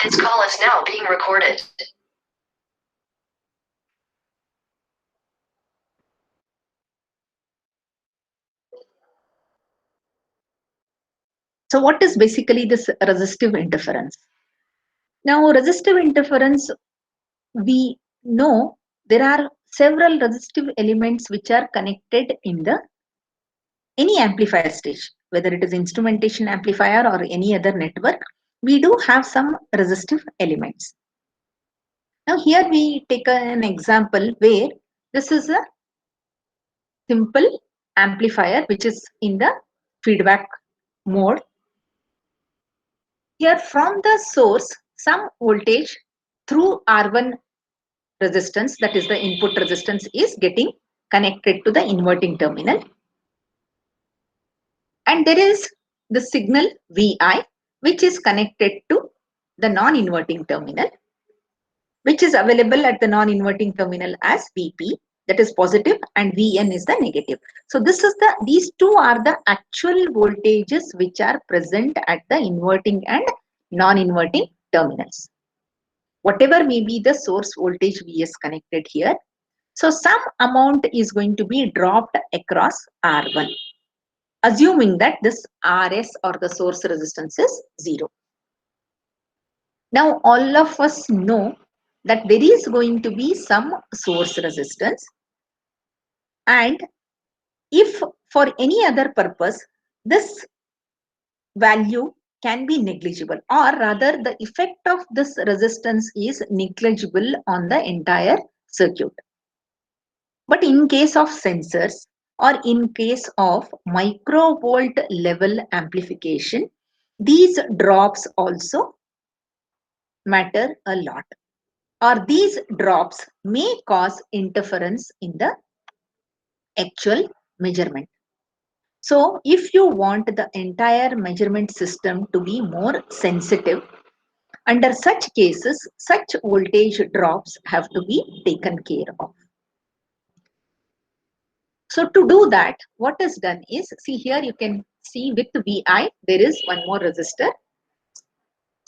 This call is now being recorded. So what is basically this resistive interference? Now, resistive interference, we know there are several resistive elements which are connected in the any amplifier stage, whether it is instrumentation amplifier or any other network, we do have some resistive elements. Now here we take an example where this is a simple amplifier which is in the feedback mode. Here from the source, some voltage through R1 resistance, that is the input resistance, is getting connected to the inverting terminal. And there is the signal Vi which is connected to the non-inverting terminal, which is available at the non-inverting terminal as Vp, that is positive, and Vn is the negative. So these two are the actual voltages which are present at the inverting and non-inverting terminals. Whatever may be the source voltage Vs connected here, so some amount is going to be dropped across R1, assuming that this Rs or the source resistance is 0. Now all of us know that there is going to be some source resistance, and if for any other purpose this value can be negligible, or rather the effect of this resistance is negligible on the entire circuit. But in case of sensors or in case of microvolt level amplification, these drops also matter a lot, or these drops may cause interference in the actual measurement. So if you want the entire measurement system to be more sensitive, under such cases, such voltage drops have to be taken care of. So to do that, what is done is, see here you can see with Vi, there is one more resistor.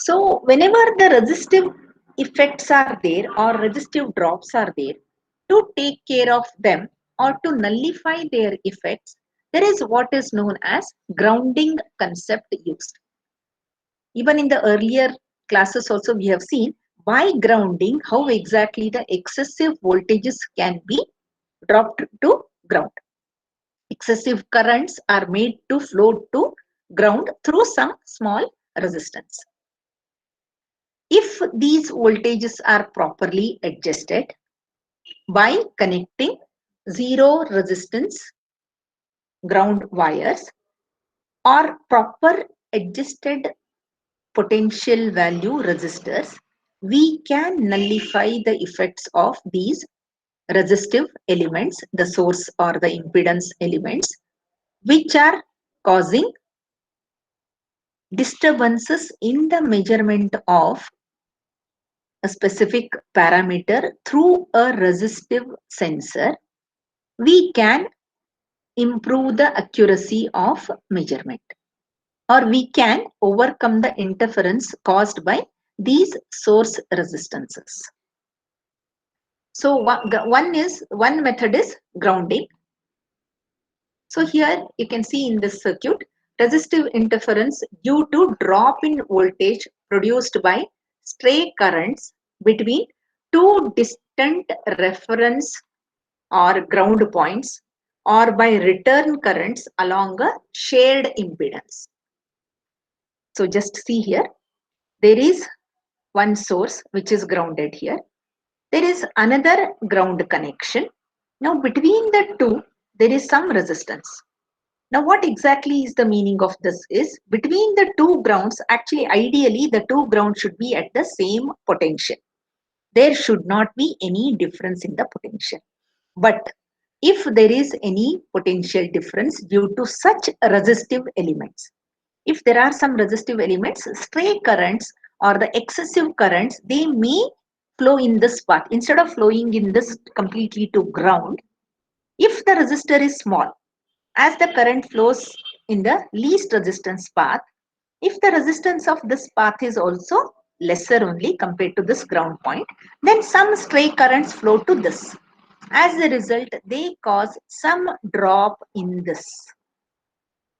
So whenever the resistive effects are there or resistive drops are there, to take care of them or to nullify their effects, there is what is known as grounding concept used. Even in the earlier classes also we have seen by grounding how exactly the excessive voltages can be dropped to ground. Excessive currents are made to flow to ground through some small resistance. If these voltages are properly adjusted by connecting zero resistance ground wires or proper adjusted potential value resistors, we can nullify the effects of these resistive elements, the source or the impedance elements, which are causing disturbances in the measurement of a specific parameter through a resistive sensor. We can improve the accuracy of measurement, or we can overcome the interference caused by these source resistances. So one method is grounding. So here you can see in this circuit, resistive interference due to drop in voltage produced by stray currents between two distant reference or ground points, or by return currents along a shared impedance. So just see here, there is one source which is grounded here. There is another ground connection. Now between the two, there is some resistance. Now what exactly is the meaning of this is, between the two grounds, actually ideally the two grounds should be at the same potential. There should not be any difference in the potential. But if there is any potential difference due to such resistive elements, if there are some resistive elements, stray currents or the excessive currents, they may flow in this path. Instead of flowing in this completely to ground, if the resistor is small, as the current flows in the least resistance path, if the resistance of this path is also lesser only compared to this ground point. Then some stray currents flow to this. As a result, they cause some drop in this.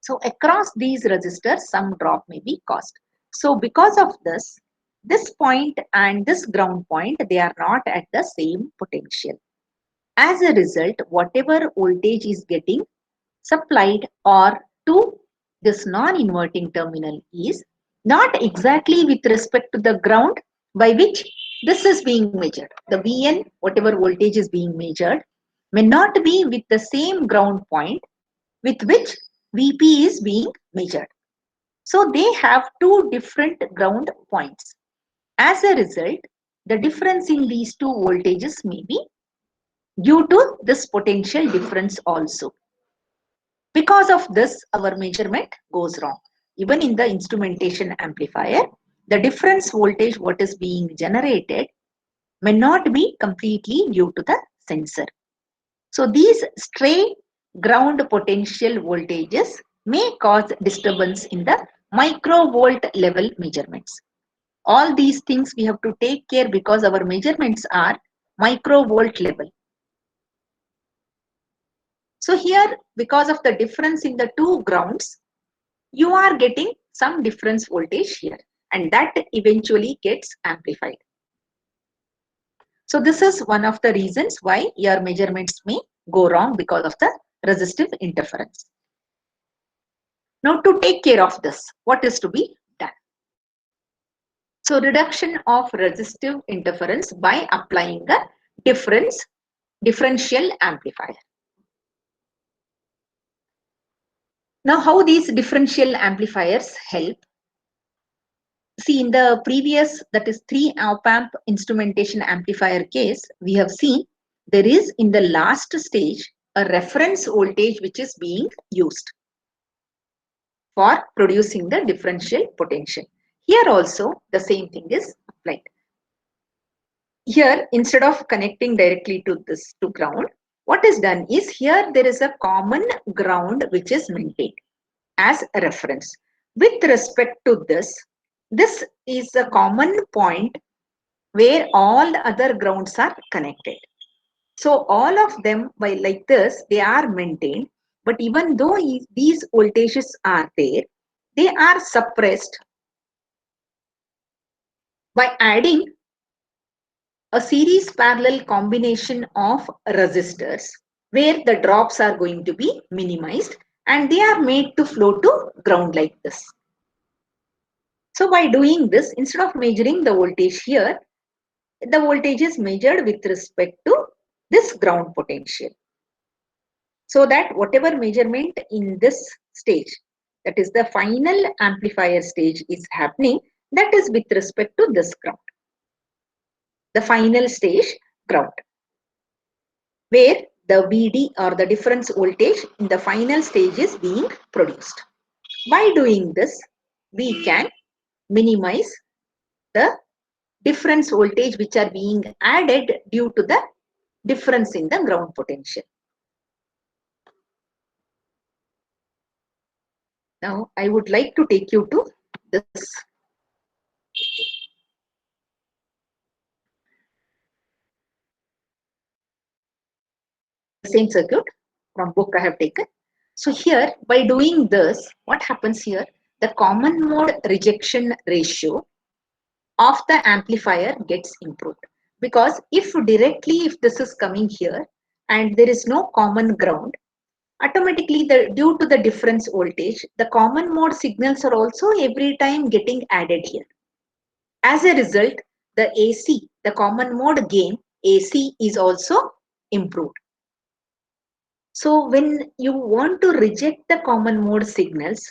So across these resistors, some drop may be caused. So because of this, this point and this ground point, they are not at the same potential. As a result, whatever voltage is getting supplied or to this non-inverting terminal is not exactly with respect to the ground by which this is being measured. The Vn, whatever voltage is being measured, may not be with the same ground point with which Vp is being measured. So they have two different ground points. As a result, the difference in these two voltages may be due to this potential difference also. Because of this, our measurement goes wrong. Even in the instrumentation amplifier, the difference voltage what is being generated may not be completely due to the sensor. So these stray ground potential voltages may cause disturbance in the microvolt level measurements. All these things we have to take care because our measurements are microvolt level. So here, because of the difference in the two grounds, you are getting some difference voltage here, and that eventually gets amplified. So this is one of the reasons why your measurements may go wrong because of the resistive interference. Now to take care of this, what is to be done? So reduction of resistive interference by applying a differential amplifier. Now how these differential amplifiers help? See, in the previous, that is 3 op-amp instrumentation amplifier case, we have seen there is in the last stage a reference voltage which is being used for producing the differential potential. Here also the same thing is applied. Here, instead of connecting directly to this to ground, what is done is here there is a common ground which is maintained as a reference. With respect to this is a common point where all the other grounds are connected. So all of them by like this, they are maintained. But even though these voltages are there, they are suppressed by adding a series parallel combination of resistors where the drops are going to be minimized and they are made to flow to ground like this. So by doing this, instead of measuring the voltage here, the voltage is measured with respect to this ground potential. So that whatever measurement in this stage, that is the final amplifier stage is happening, that is with respect to this ground. The final stage ground, where the VD or the difference voltage in the final stage is being produced. By doing this, we can minimize the difference voltage which are being added due to the difference in the ground potential. Now, I would like to take you to this. Same circuit from book I have taken. So here, by doing this, what happens here? The common mode rejection ratio of the amplifier gets improved. Because if this is coming here and there is no common ground, automatically due to the difference voltage, the common mode signals are also every time getting added here. As a result, the AC, the common mode gain, AC is also improved. So when you want to reject the common mode signals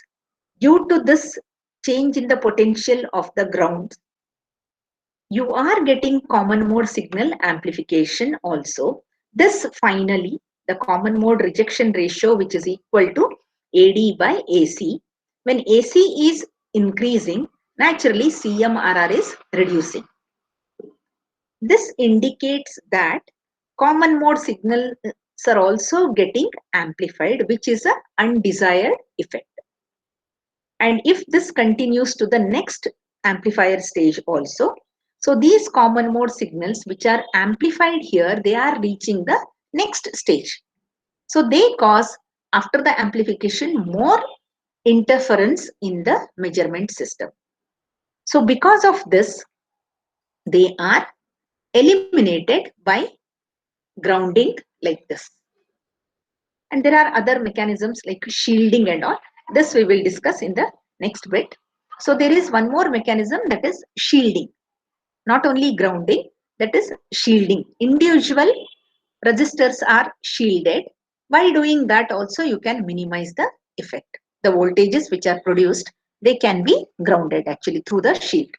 due to this change in the potential of the ground, you are getting common mode signal amplification also. This finally, the common mode rejection ratio, which is equal to AD by AC. When AC is increasing, naturally CMRR is reducing. This indicates that common mode signals are also getting amplified, which is an undesired effect. And if this continues to the next amplifier stage also. So these common mode signals which are amplified here, they are reaching the next stage. So they cause, after the amplification, more interference in the measurement system. So because of this, they are eliminated by grounding like this. And there are other mechanisms like shielding and all. This we will discuss in the next bit. So there is one more mechanism, that is shielding. Not only grounding, that is shielding. Individual resistors are shielded. By doing that also you can minimize the effect. The voltages which are produced, they can be grounded actually through the shield.